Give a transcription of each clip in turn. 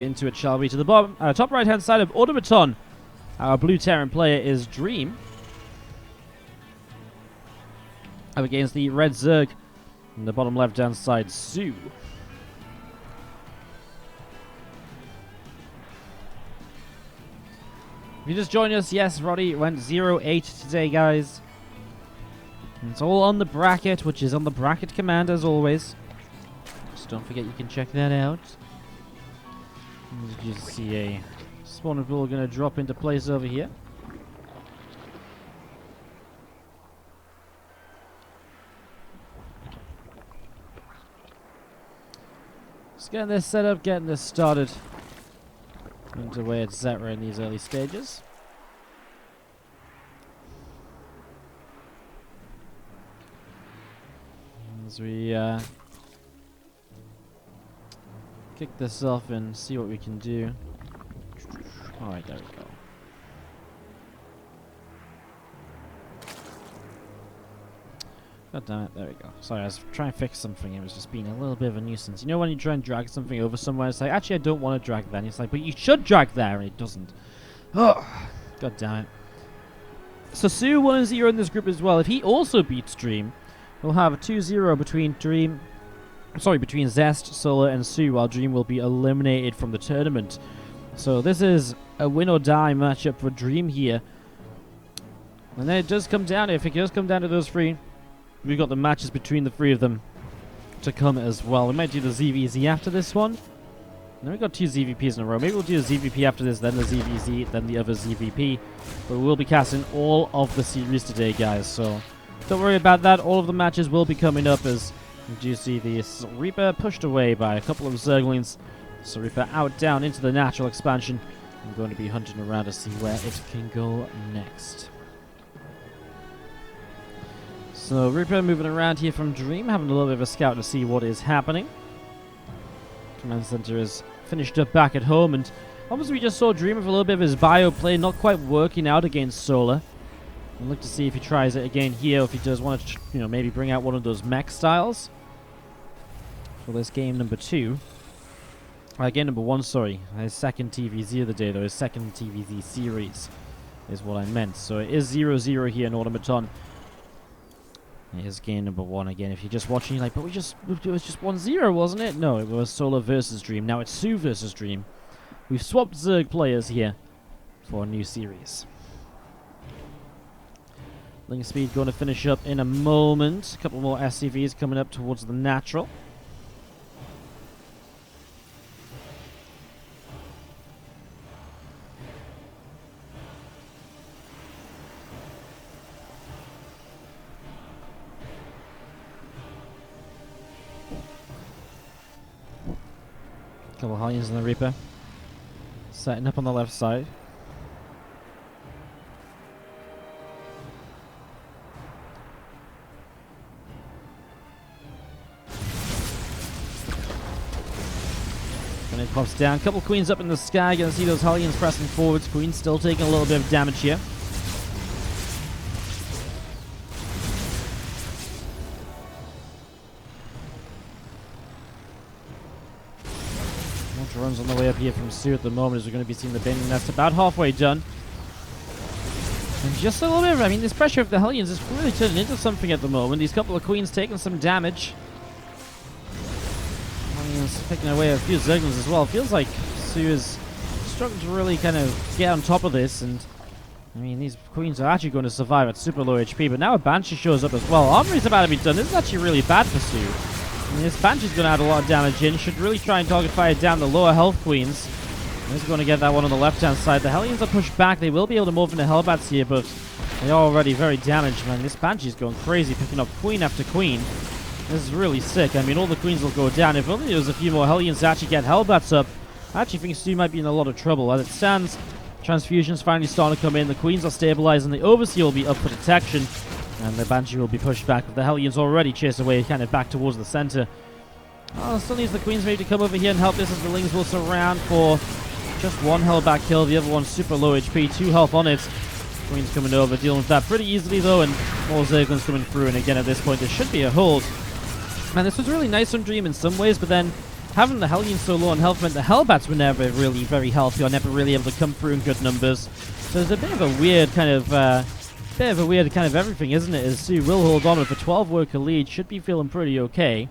Into it, shall we? To the bottom, top right-hand side of Automaton. Our blue Terran player is Dream. Up against the red Zerg. And the bottom left-hand side, soO. If you just joined us, yes, Roddy went 0-8 today, guys. And it's all on the bracket, which is on the bracket command as always. Just don't forget you can check that out. As you see, a spawner pool going to drop into place over here. Just getting this set up, getting this started. Underway at Zetra in these early stages. As we kick this off and see what we can do. Alright, there we go. God damn it, there we go. Sorry, I was trying to fix something. It was just being a little bit of a nuisance. You know when you try and drag something over somewhere, it's like, actually I don't want to drag that. And it's like, but you should drag there, and it doesn't. Oh, god damn it. So soO 1-0 in this group as well. If he also beats Dream, we'll have a 2-0 between between Zest, soO, and soO, while Dream will be eliminated from the tournament. So this is a win or die matchup for Dream here. And then it does come down, if it does come down to those three, we've got the matches between the three of them to come as well. We might do the ZvZ after this one. Then we've got two ZVPs in a row. Maybe we'll do a ZVP after this, then the ZvZ, then the other ZVP. But we will be casting all of the series today, guys. So don't worry about that. All of the matches will be coming up as you do see the Reaper pushed away by a couple of Zerglings. So Reaper out down into the natural expansion. I'm going to be hunting around to see where it can go next. So Reaper moving around here from Dream, having a little bit of a scout to see what is happening. Command Center is finished up back at home, and obviously we just saw Dream with a little bit of his bio play not quite working out against Solar. We'll look to see if he tries it again here, or if he does want to, maybe bring out one of those mech styles for this game number 2. Game number 1, sorry. His second TVZ of the day, though. His second TVZ series is what I meant. So it is 0-0 here in Automaton. It is game number 1 again. If you're just watching, you're like, but it was just 1-0, wasn't it? No, it was Solar versus Dream. Now it's soO versus Dream. We've swapped Zerg players here for a new series. Link speed going to finish up in a moment. A couple more SCVs coming up towards the natural. Couple of Hellions in the Reaper. Setting up on the left side. When it pops down, couple Queens up in the sky. Gonna see those Hellions pressing forwards. Queen's still taking a little bit of damage here. Runs on the way up here from soO at the moment as we're going to be seeing the Bending Nest about halfway done. And just a little bit of, this pressure of the Hellions is really turning into something at the moment. These couple of Queens taking some damage. Hellions picking away a few Zerglings as well. Feels like soO is struggling to really kind of get on top of this. And these Queens are actually going to survive at super low HP. But now a Banshee shows up as well. Armory's about to be done. This is actually really bad for soO. This Banshee's going to add a lot of damage in. Should really try and target fire down the lower health Queens. He's going to get that one on the left-hand side. The Hellions are pushed back. They will be able to move into Hellbats here, but they are already very damaged, man. This Banshee's going crazy, picking up Queen after Queen. This is really sick. All the Queens will go down. If only there was a few more Hellions to actually get Hellbats up. I actually think soO might be in a lot of trouble. As it stands, transfusions finally starting to come in. The Queens are stabilizing. The Overseer will be up for detection. And the Banshee will be pushed back, with the Hellions already chased away, kind of back towards the center. Oh, still needs the Queens maybe to come over here and help this, as the Lings will surround for just one Hellbat kill. The other one's super low HP, 2 health on it. Queens coming over, dealing with that pretty easily though, and more Zerglings coming through. And again, at this point, there should be a hold. Man, this was really nice from Dream in some ways, but then having the Hellions so low on health meant the Hellbats were never really very healthy or never really able to come through in good numbers. So there's a bit of a weird kind of everything, isn't it? As soO will hold on with a 12 worker lead, should be feeling pretty okay.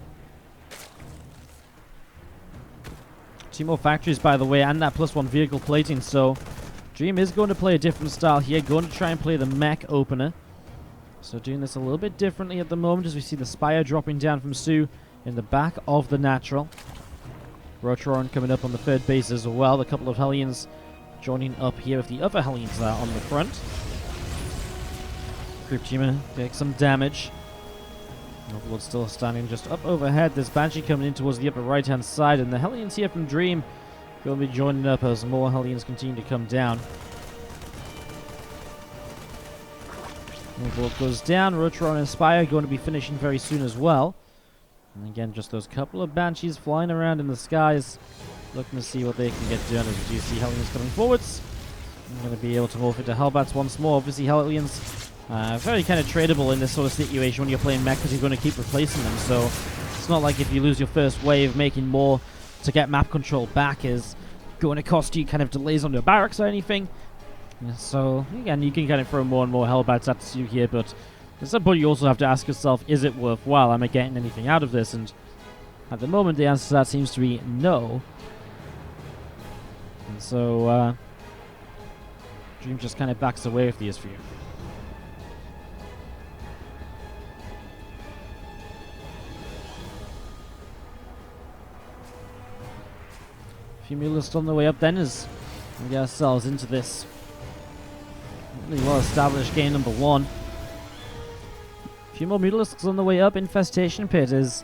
2 more factories, by the way, and that +1 vehicle plating, so Dream is going to play a different style here, going to try and play the mech opener. So doing this a little bit differently at the moment as we see the Spire dropping down from soO in the back of the natural. Rotoron coming up on the third base as well. A couple of Hellions joining up here with the other Hellions on the front. Group Teamer take some damage. Overlord still standing just up overhead. There's Banshee coming in towards the upper right hand side, and the Hellions here from Dream going to be joining up as more Hellions continue to come down. Overlord goes down. Rotoron and Spire going to be finishing very soon as well. And again, just those couple of Banshees flying around in the skies, looking to see what they can get done as we do see Hellions coming forwards. I'm going to be able to morph into Hellbats once more. Obviously, Hellions very kind of tradable in this sort of situation when you're playing mech because you're going to keep replacing them. So it's not like if you lose your first wave, making more to get map control back is going to cost you kind of delays on your barracks or anything. So, again, you can kind of throw more and more Hellbats at soO here, but at some point you also have to ask yourself, is it worthwhile? Am I getting anything out of this? And at the moment, the answer to that seems to be no. And so, Dream just kind of backs away with these few. A few Mutalisks on the way up then as we get ourselves into this really well-established game number 1. A few more Mutalisks on the way up. Infestation Pit is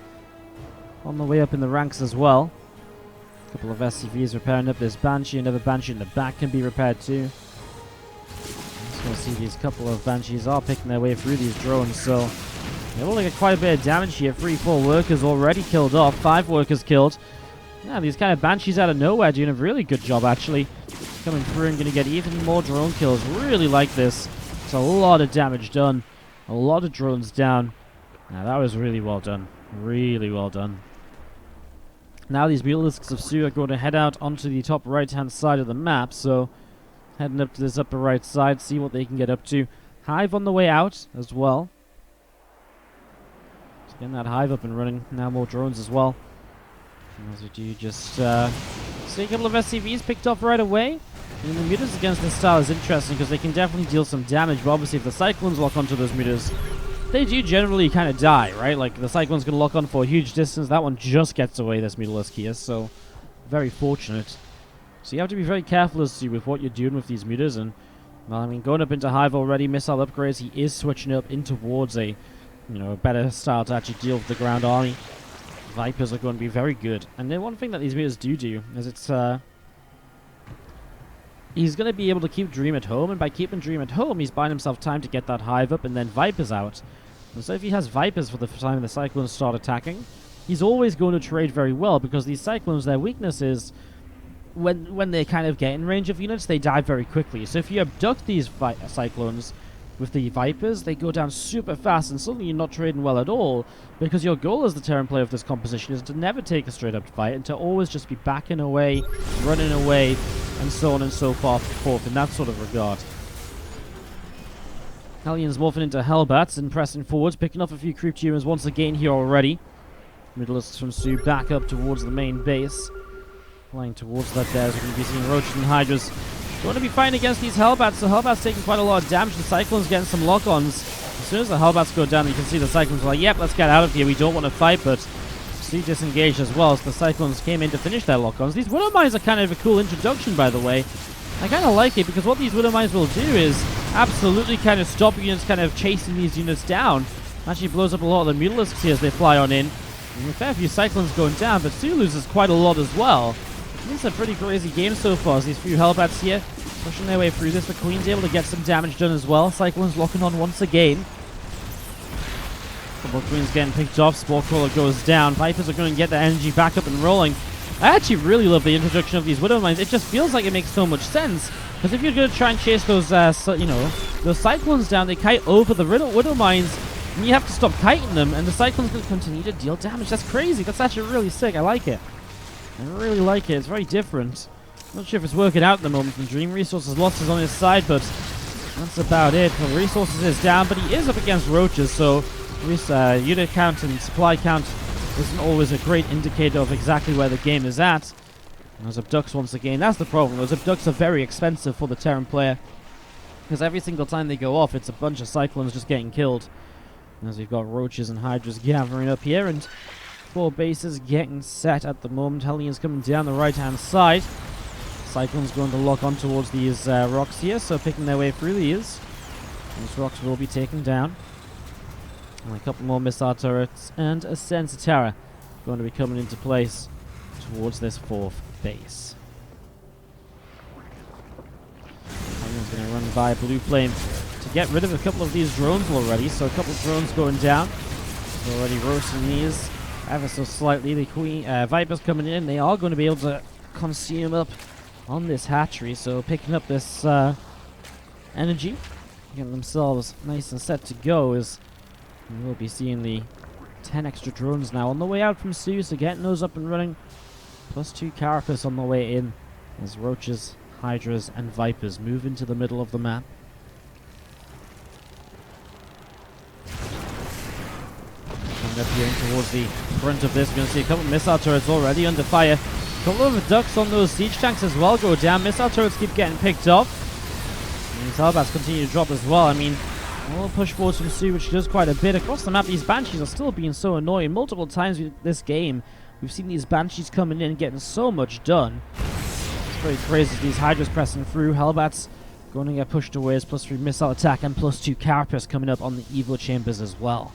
on the way up in the ranks as well. A couple of SCVs repairing up. There's Banshee, another Banshee in the back can be repaired too. Just going to see these couple of Banshees are picking their way through these drones, so they've only got quite a bit of damage here. 3-4 workers already killed off, 5 workers killed. Yeah, these kind of Banshees out of nowhere doing a really good job actually. Coming through and going to get even more drone kills. Really like this. It's a lot of damage done. A lot of drones down. Now that was really well done. Really well done. Now these Mutalisks of soO are going to head out onto the top right hand side of the map. So heading up to this upper right side, see what they can get up to. Hive on the way out as well. Just getting that Hive up and running. Now more drones as well. And as we do just see a couple of SCVs picked off right away. And the Mutas against this style is interesting because they can definitely deal some damage, but obviously if the Cyclones lock onto those Mutas, they do generally kind of die, right? Like the Cyclone's going to lock on for a huge distance. That one just gets away, this Mutalisk here, so very fortunate. So you have to be very careful as to with what you're doing with these Mutas. And, well, I mean, going up into Hive already, missile upgrades, he is switching up in towards a, a better style to actually deal with the ground army. Vipers are going to be very good. And then one thing that these Mutas do is it's he's going to be able to keep Dream at home, and by keeping Dream at home, he's buying himself time to get that Hive up and then Vipers out. And so if he has Vipers for the time the Cyclones start attacking, he's always going to trade very well, because these Cyclones, their weakness is when they kind of get in range of units, they die very quickly. So if you abduct these Cyclones with the Vipers, they go down super fast, and suddenly you're not trading well at all, because your goal as the Terran player of this composition is to never take a straight up fight, and to always just be backing away, running away, and so on and so forth in that sort of regard. Hellions morphing into Hellbats and pressing forwards, picking off a few creep tumors once again here already. Mutalisks from soO back up towards the main base. Flying towards that there, as we're going to be seeing Roaches and Hydras going to be fighting against these Hellbats. So Hellbats taking quite a lot of damage. The Cyclones getting some lock-ons. As soon as the Hellbats go down, you can see the Cyclones are like, yep, let's get out of here. We don't want to fight, but see disengaged as well. So the Cyclones came in to finish their lock-ons. These Widow Mines are kind of a cool introduction, by the way. I kind of like it, because what these Widow Mines will do is absolutely kind of stop units kind of chasing these units down. Actually blows up a lot of the Mutalisks here as they fly on in. And a fair few Cyclones going down, but soO loses quite a lot as well. It's a pretty crazy game so far, as these few Hellbats here pushing their way through this. The Queen's able to get some damage done as well. Cyclones locking on once again. Couple of Queens getting picked off. Spore Crawler goes down. Vipers are going to get their energy back up and rolling. I actually really love the introduction of these Widow Mines. It just feels like it makes so much sense. Because if you're going to try and chase those, those Cyclones down, they kite over the Widow Mines, and you have to stop kiting them, and the Cyclone's going to continue to deal damage. That's crazy. That's actually really sick. I like it. I really like it. It's very different. Not sure if it's working out at the moment. And Dream Resources losses on his side, but that's about it. The Resources is down, but he is up against roaches, so his unit count and supply count isn't always a great indicator of exactly where the game is at. And those abducts, once again, that's the problem. Those abducts are very expensive for the Terran player, because every single time they go off, it's a bunch of Cyclones just getting killed. As we've got roaches and hydras gathering up here, and 4 bases getting set at the moment. Hellions coming down the right-hand side. Cyclones going to lock on towards these rocks here, so picking their way through these. Those rocks will be taken down. And a couple more missile turrets and a sensor tower going to be coming into place towards this 4th base. Hellions going to run by Blue Flame to get rid of a couple of these drones already, so a couple of drones going down. Already roasting these ever so slightly. The Vipers coming in, they are going to be able to consume up on this hatchery, so picking up this energy, getting themselves nice and set to go, as we'll be seeing the 10 extra drones now on the way out from soO, so getting those up and running, plus 2 carapace on the way in, as roaches, hydras, and vipers move into the middle of the map. Coming up here towards the front of this, we're going to see a couple of missile turrets already under fire. A couple of ducks on those siege tanks as well go down. Missile turrets keep getting picked off. And these Hellbats continue to drop as well. I mean, a little push forward from soO, which does quite a bit. Across the map, these Banshees are still being so annoying. Multiple times with this game, we've seen these Banshees coming in and getting so much done. It's very crazy. These Hydras pressing through. Hellbats going to get pushed away as +3 missile attack and +2 carapace coming up on the Evo Chambers as well.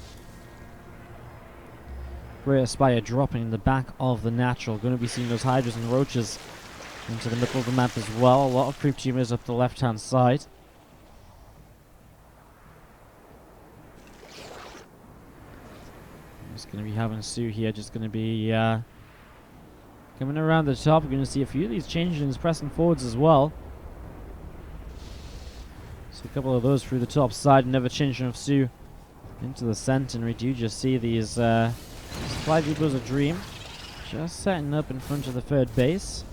Great Spire dropping in the back of the natural. Going to be seeing those hydras and roaches into the middle of the map as well. A lot of creep tumors up the left-hand side. Just going to be having soO here. Just going to be coming around the top. We're going to see a few of these changelings pressing forwards as well. So a couple of those through the top side. Another changing of soO into the center. And we do just see these Supply Depots of Dream just setting up in front of the 3rd base.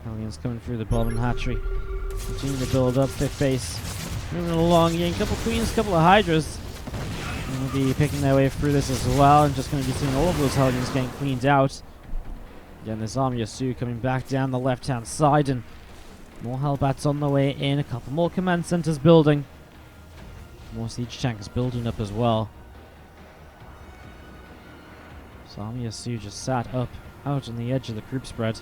Hellions coming through the bottom hatchery. Continue to build up 5th base. Moving along here. A couple queens, couple of hydras. Going to be picking their way through this as well. And just going to be seeing all of those Hellions getting cleaned out. Again, this army of soO coming back down the left-hand side. And more Hellbats on the way in. A couple more command centers building. More siege tanks building up as well. So army of soO just sat up out on the edge of the group spread.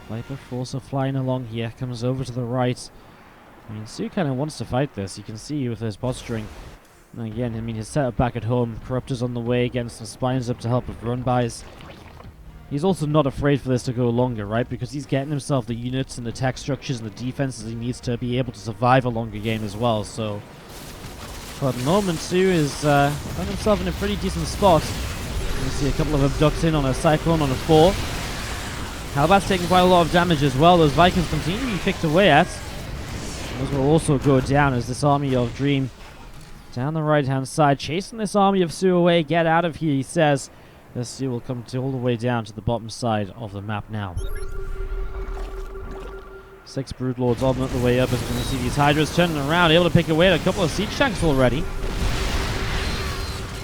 Viper also flying along here, comes over to the right. I mean, soO kind of wants to fight this. You can see with his posturing. And again, I mean, his setup back at home. Corruptors on the way, getting some spines up to help with run-bys. He's also not afraid for this to go longer, right? Because he's getting himself the units and the tech structures and the defenses he needs to be able to survive a longer game as well. So, for the moment, soO is found himself in a pretty decent spot. You see a couple of abducts in on a Cyclone on a 4. Hellbat's taking quite a lot of damage as well. Those Vikings continue to be picked away at. Those will also go down as this army of Dream down the right-hand side, chasing this army of soO away. Get out of here, he says. The soO will come all the way down to the bottom side of the map now. 6 Broodlords on the way up as we're going to see these Hydras turning around, able to pick away at a couple of siege tanks already.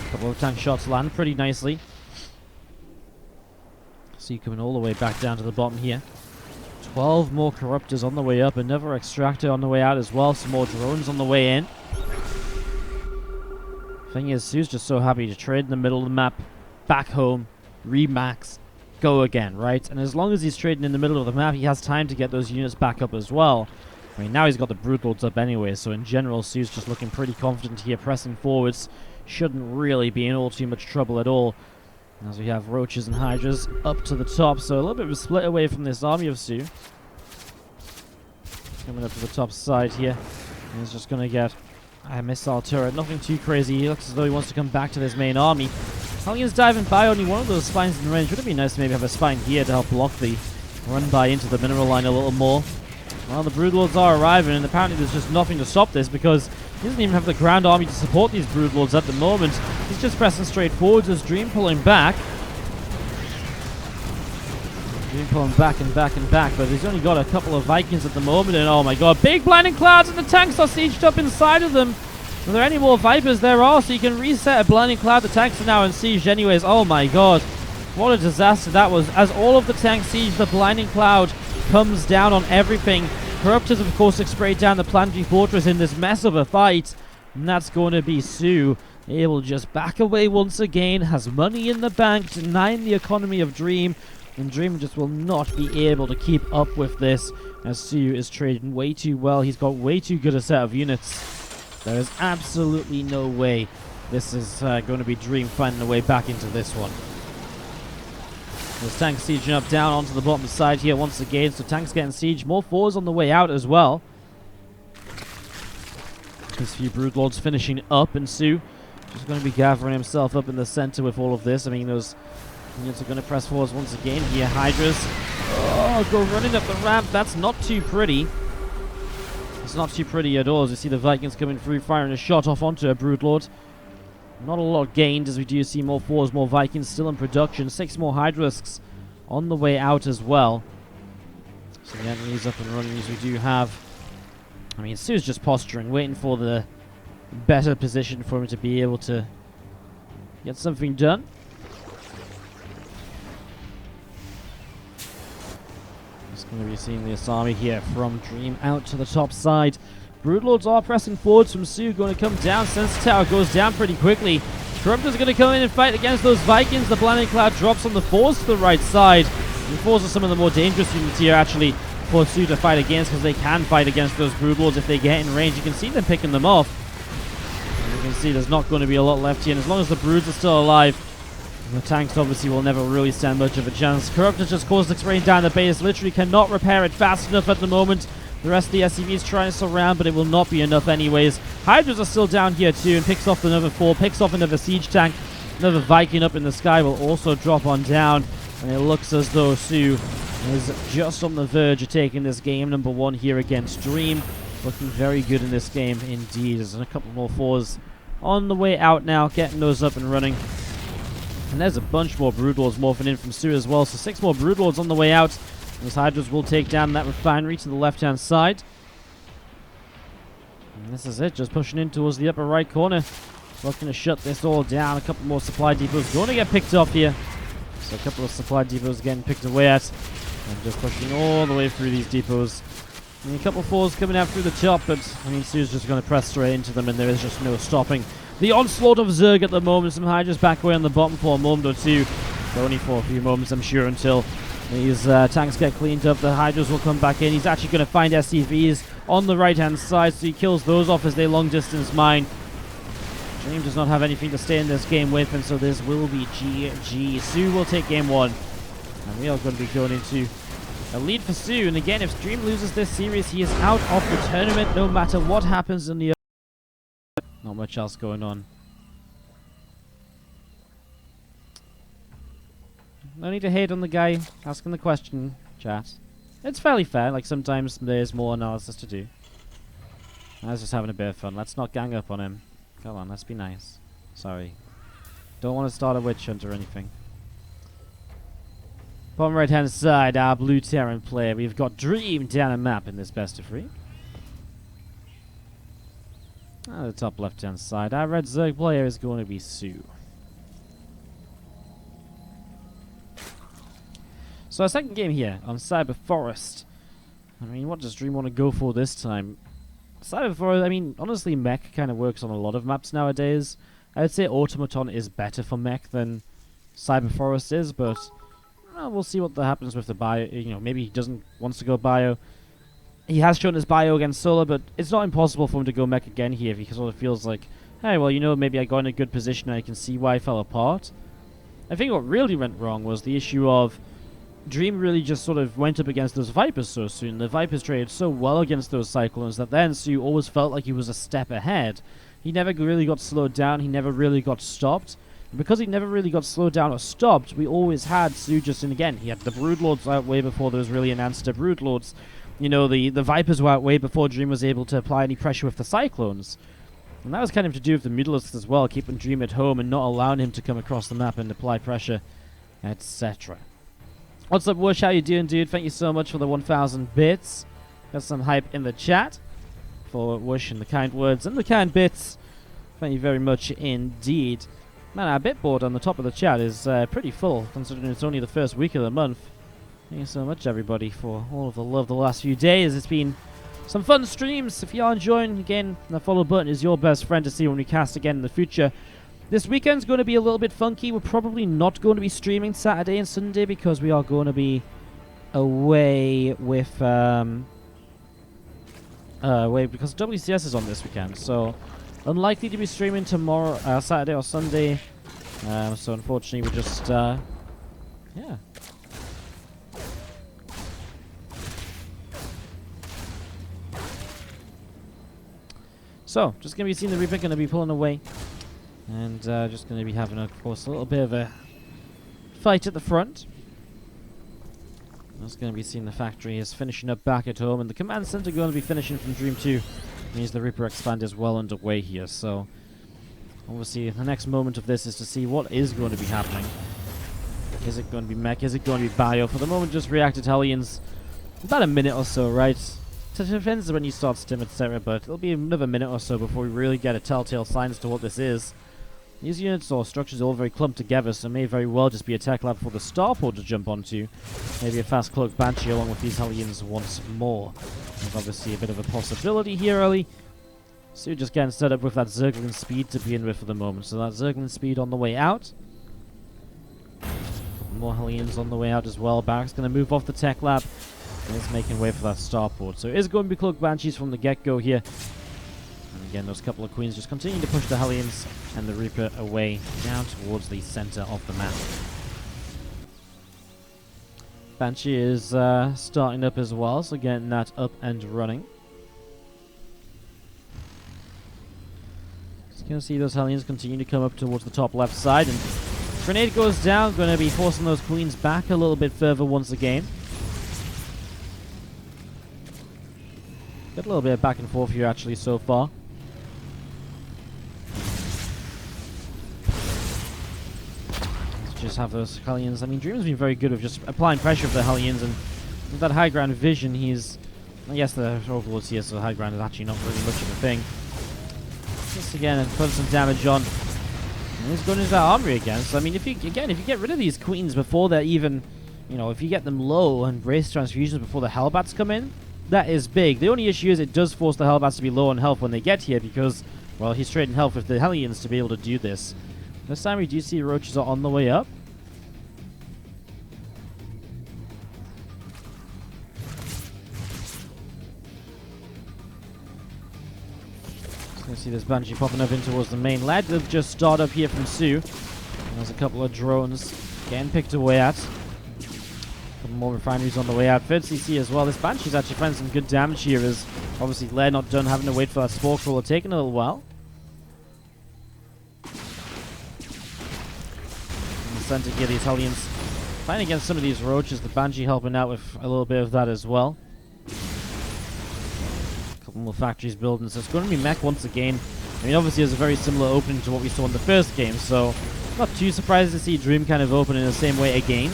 A couple of tank shots land pretty nicely. See coming all the way back down to the bottom here. 12 more Corruptors on the way up, another Extractor on the way out as well, some more drones on the way in. Thing is, soO's just so happy to trade in the middle of the map, back home, remax, go again, right? And as long as he's trading in the middle of the map, he has time to get those units back up as well. I mean, now he's got the Broodlords up anyway, so in general, soO's just looking pretty confident here, pressing forwards. Shouldn't really be in all too much trouble at all. As we have Roaches and Hydras up to the top, so a little bit of a split away from this army of soO. Coming up to the top side here. And he's just going to get a missile turret. Nothing too crazy. He looks as though he wants to come back to this main army. Hellions diving by, only one of those spines in range. Would it be nice to maybe have a spine here to help block the run by into the mineral line a little more? Well, the Broodlords are arriving, and apparently there's just nothing to stop this because He doesn't even have the ground army to support these Broodlords at the moment. He's just pressing straight forwards as Dream pulling back. Dream pulling back and back and back, but he's only got a couple of Vikings at the moment, and oh my god, big blinding clouds, and the tanks are sieged up inside of them. Are there any more Vipers? There are, so you can reset a blinding cloud. The tanks are now in siege anyways. Oh my god, what a disaster that was. As all of the tanks siege, the blinding cloud comes down on everything. Corruptors, of course, have sprayed down the planetary fortress in this mess of a fight. And that's going to be soO. Able to just back away once again. Has money in the bank, denying the economy of Dream. And Dream just will not be able to keep up with this. As soO is trading way too well. He's got way too good a set of units. There is absolutely no way this is going to be Dream finding a way back into this one. There's tanks sieging up down onto the bottom side here once again. So tanks getting sieged. More fours on the way out as well. There's a few Broodlords finishing up, and soO just going to be gathering himself up in the center with all of this. I mean, those units are going to press forwards once again here. Hydras. Oh, go running up the ramp. That's not too pretty. It's not too pretty at all as you see the Vikings coming through, firing a shot off onto a Broodlord. Not a lot gained as we do see more fours, more Vikings still in production. 6 more Hydrasks on the way out as well. So the enemies up and running as we do have. I mean, soO's just posturing, waiting for the better position for him to be able to get something done. Just going to be seeing this army here from Dream out to the top side. Broodlords are pressing forwards from soO, going to come down. Sensor Tower goes down pretty quickly. Corruptors are going to come in and fight against those Vikings. The Blinding Cloud drops on the fours to the right side. The fours are some of the more dangerous units here, actually, for soO to fight against, because they can fight against those Broodlords if they get in range. You can see them picking them off. And you can see there's not going to be a lot left here, and as long as the Broods are still alive, the tanks obviously will never really stand much of a chance. Corruptors just caused spraying down the base. Literally cannot repair it fast enough at the moment. The rest of the SCVs trying to surround, but it will not be enough anyways. Hydras are still down here too, and picks off another 4, picks off another siege tank. Another Viking up in the sky will also drop on down, and it looks as though soO is just on the verge of taking this game number 1 here against Dream. Looking very good in this game indeed. There's a couple more 4s on the way out now, getting those up and running. And there's a bunch more Broodlords morphing in from soO as well, so 6 more Broodlords on the way out. Those Hydras will take down that refinery to the left-hand side. And this is it, just pushing in towards the upper right corner. Looking to shut this all down. A couple more supply depots going to get picked off here. So a couple of supply depots getting picked away at. And just pushing all the way through these depots. And a couple of 4s coming out through the top, but I mean, soO's just going to press straight into them, and there is just no stopping the onslaught of Zerg at the moment. Some Hydras back away on the bottom for a moment or two. But only for a few moments, I'm sure, until these tanks get cleaned up. The Hydras will come back in. He's actually going to find SCVs on the right-hand side, so he kills those off as they long-distance mine. Dream does not have anything to stay in this game with, and so this will be GG. soO will take game 1. And we are going to be going into a lead for soO. And again, if Dream loses this series, he is out of the tournament no matter what happens in the other. Not much else going on. No need to hate on the guy asking the question, chat. It's fairly fair, like sometimes there's more analysis to do. I was just having a bit of fun. Let's not gang up on him. Come on, let's be nice. Sorry. Don't want to start a witch hunt or anything. Bottom right hand side, our blue Terran player. We've got Dream down a map in this best of 3. At the top left hand side, our red Zerg player is going to be soO. So our second game here on Cyber Forest. I mean, what does Dream want to go for this time? Cyber Forest, I mean, honestly, mech kind of works on a lot of maps nowadays. I would say Automaton is better for mech than Cyber Forest is, but well, we'll see what happens with the bio. You know, maybe he wants to go bio. He has shown his bio against Solar, but it's not impossible for him to go mech again here if he sort of feels like, hey, well, you know, maybe I got in a good position and I can see why I fell apart. I think what really went wrong was the issue of Dream really just sort of went up against those Vipers so soon. The Vipers traded so well against those Cyclones that then soO always felt like he was a step ahead. He never really got slowed down, he never really got stopped. And because he never really got slowed down or stopped, we always had soO just, and again, he had the Broodlords out way before there was really an answer to Broodlords. You know, the Vipers were out way before Dream was able to apply any pressure with the Cyclones. And that was kind of to do with the Mutalisks as well, keeping Dream at home and not allowing him to come across the map and apply pressure, etc. What's up, Wush? How you doing, dude? Thank you so much for the 1,000 bits. Got some hype in the chat for Wush and the kind words and the kind bits. Thank you very much indeed. Man, our bit board on the top of the chat is pretty full, considering it's only the first week of the month. Thank you so much, everybody, for all of the love the last few days. It's been some fun streams. If you are enjoying, again, the follow button is your best friend to see when we cast again in the future. This weekend's going to be a little bit funky. We're probably not going to be streaming Saturday and Sunday because we are going to be away with because WCS is on this weekend. So unlikely to be streaming tomorrow, Saturday or Sunday. So unfortunately, we just yeah. So, just going to be seeing the Reaper, going to be pulling away. And just going to be having, of course, a little bit of a fight at the front. Just going to be seeing the factory is finishing up back at home. And the command center going to be finishing from Dream 2. Means the Reaper expand is well underway here. So, obviously, the next moment of this is to see what is going to be happening. Is it going to be mech? Is it going to be bio? For the moment, just reacted Hellions. About a minute or so, right? It depends when you start stim, etc., but it'll be another minute or so before we really get a telltale sign as to what this is. These units or structures are all very clumped together, so it may very well just be a tech lab for the starport to jump onto. Maybe a fast cloak Banshee along with these Hellions once more. There's obviously a bit of a possibility here early. So you're just getting set up with that Zergling speed to begin with for the moment. So that Zergling speed on the way out. More Hellions on the way out as well. Barrack's going to move off the tech lab. And it's making way for that starport. So it is going to be Cloak Banshees from the get-go here. And again, those couple of Queens just continue to push the Hellions and the Reaper away down towards the center of the map. Banshee is starting up as well, so getting that up and running. Just going to see those Hellions continue to come up towards the top left side. And grenade goes down, going to be forcing those Queens back a little bit further once again. Got a little bit of back and forth here actually so far. Let's just have those Hellions. I mean, Dream's been very good with just applying pressure for the Hellions, and with that high ground vision, he's... I guess the overlords here, so the high ground is actually not really much of a thing. Just again, and put some damage on. And he's going into that armory again. So I mean, if you get rid of these Queens before they're even, you know, if you get them low and brace transfusions before the Hellbats come in, that is big. The only issue is it does force the Hellbats to be low on health when they get here because, well, he's trading health with the Hellions to be able to do this. This time we do see Roaches are on the way up. Just gonna see this Banshee popping up in towards the main lead. They've just started up here from soO. And there's a couple of drones getting picked away at. Couple more refineries on the way out. Third CC as well. This Banshee's actually finding some good damage here as obviously Lair not done, having to wait for that Spore Crawler, taking a little while. In the center here, these Hellions fighting against some of these Roaches. The Banshee helping out with a little bit of that as well. Couple more factories building. So it's going to be mech once again. I mean, obviously, there's a very similar opening to what we saw in the first game, so not too surprised to see Dream kind of open in the same way again.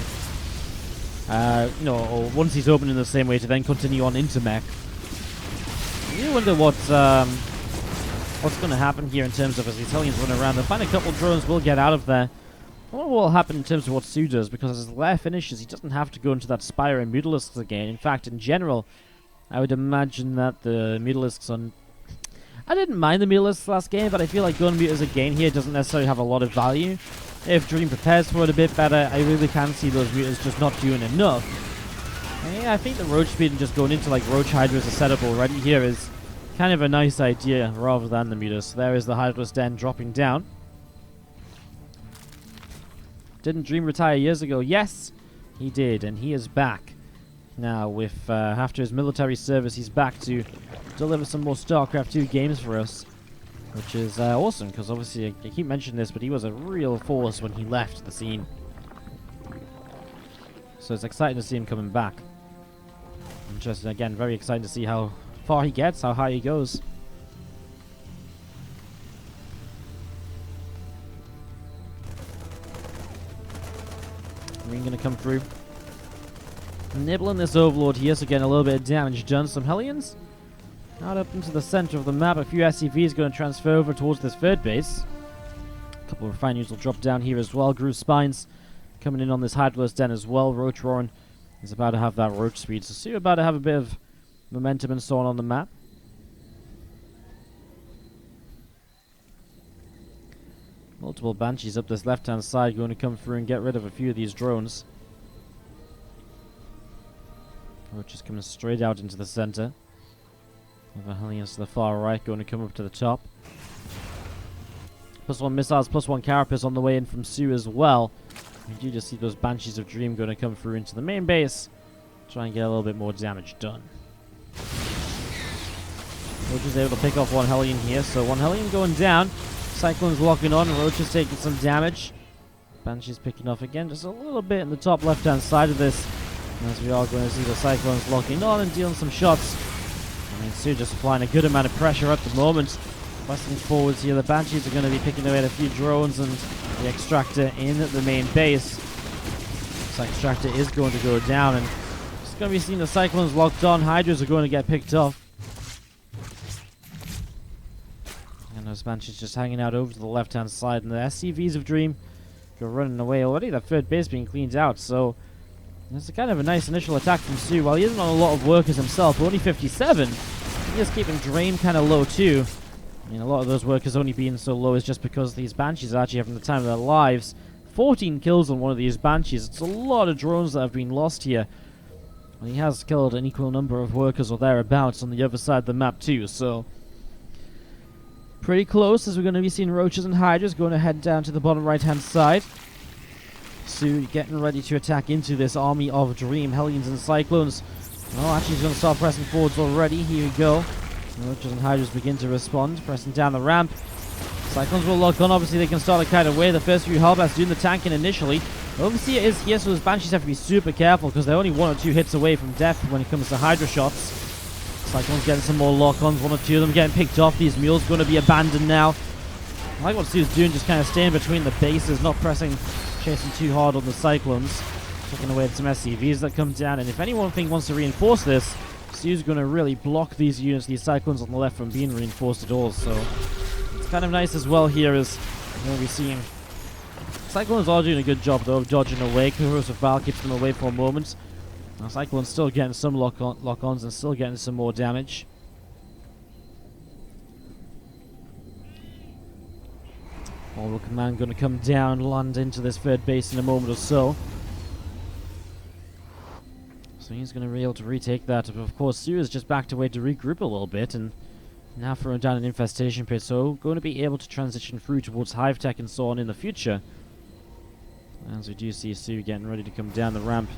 You know, or once he's open in the same way to then continue on into mech. You wonder what's going to happen here in terms of as these Hellions run around. They'll find a couple drones, will get out of there. I wonder what will happen in terms of what soO does, because as Lair finishes, he doesn't have to go into that Spire and Mutalisks again. In fact, in general, I would imagine that the Mutalisks on... I didn't mind the Mutalisks last game, but I feel like going Mutas again here doesn't necessarily have a lot of value. If Dream prepares for it a bit better, I really can see those Mutas just not doing enough. And yeah, I think the Roach speed and just going into like Roach Hydra as a setup already here is kind of a nice idea rather than the Mutas. So there is the Hydra's Den dropping down. Didn't Dream retire years ago? Yes, he did, and he is back. Now, with after his military service, he's back to deliver some more StarCraft 2 games for us. Which is awesome, because obviously, I keep mentioning this, but he was a real force when he left the scene. So it's exciting to see him coming back. Interesting, again, very exciting to see how far he gets, how high he goes. to come through. Nibbling this Overlord here, so getting a little bit of damage done. Some Hellions out up into the center of the map. A few SCVs going to transfer over towards this third base. A couple of refineries will drop down here as well. Groove Spines coming in on this Hydraless Den as well. Roach Roaring is about to have that Roach speed. So see, we're about to have a bit of momentum and so on the map. Multiple Banshees up this left-hand side going to come through and get rid of a few of these drones. Roach is coming straight out into the center. Other Hellions to the far right going to come up to the top. +1 missiles, +1 carapace on the way in from soO as well. We do just see those Banshees of Dream going to come through into the main base. Try and get a little bit more damage done. Roach is able to pick off one Hellion here, so one Hellion going down. Cyclone's locking on, Roach is taking some damage. Banshee's picking off again, just a little bit in the top left-hand side of this. As we are going to see the Cyclones locking on and dealing some shots. I mean, soO just applying a good amount of pressure at the moment. Pressing forwards here, the Banshees are going to be picking away at a few drones and the Extractor in the main base. This Extractor is going to go down, and it's going to be seeing the Cyclones locked on. Hydras are going to get picked off. And those Banshees just hanging out over to the left-hand side, and the SCVs of Dream go running away already. That third base being cleaned out, so it's a kind of a nice initial attack from soO. While he isn't on a lot of workers himself, only 57, he is keeping Dream kind of low too. I mean, a lot of those workers only being so low is just because these Banshees are actually having the time of their lives. 14 kills on one of these Banshees. It's a lot of drones that have been lost here. And he has killed an equal number of workers or thereabouts on the other side of the map too, so pretty close, as we're going to be seeing Roaches and Hydras going to head down to the bottom right-hand side. soO getting ready to attack into this army of Dream, Hellions and Cyclones. Oh, actually he's going to start pressing forwards already. Here we go. Roaches and Hydras begin to respond, pressing down the ramp. Cyclones will lock on. Obviously they can start to kite away. The first few Hellbats doing the tanking initially. Overseer is here, so those Banshees have to be super careful because they're only 1 or 2 hits away from death when it comes to Hydra shots. Cyclones getting some more lock-ons, 1 or 2 of them getting picked off. These mules going to be abandoned now. I like what soO's doing, just kind of staying between the bases, not pressing, chasing too hard on the Cyclones. Taking away some SCVs that come down, and if anyone wants to reinforce this, soO's going to really block these units, these Cyclones on the left, from being reinforced at all. So it's kind of nice as well here, as we're going to be seeing Cyclones are doing a good job though of dodging away. Corrosive Val keeps them away for a moment. Now Cyclone's still getting some lock-ons and still getting some more damage. Orbital Command going to come down, land into this third base in a moment or so. So he's going to be able to retake that. But of course, soO is just backed away to regroup a little bit, and now throwing down an infestation pit. So going to be able to transition through towards Hive Tech and so on in the future. As we do see soO getting ready to come down the ramp,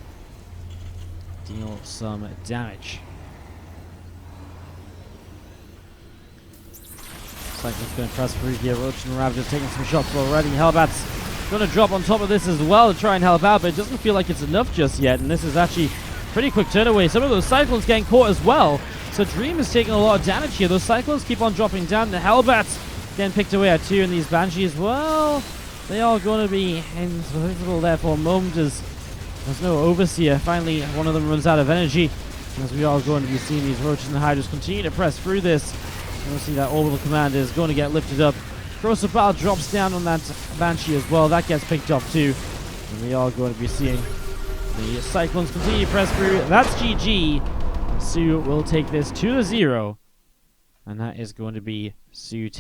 deal some damage. Cyclone's going to press through here. Roach and Ravager taking some shots already. Hellbat's going to drop on top of this as well to try and help out, but it doesn't feel like it's enough just yet, and this is actually pretty quick turn away. Some of those Cyclones getting caught as well, so Dream is taking a lot of damage here. Those Cyclones keep on dropping down. The Hellbats getting picked away at 2, and these Banshees, well, they are going to be invisible there for a moment as there's no Overseer. Finally, one of them runs out of energy, as we are going to be seeing these Roaches and Hydras continue to press through this. You'll see that Orbital Command is going to get lifted up. Corrosive Val drops down on that Banshee as well. That gets picked up too. And we are going to be seeing the Cyclones continue to press through. That's GG. soO will take this 2-0. And that is going to be soO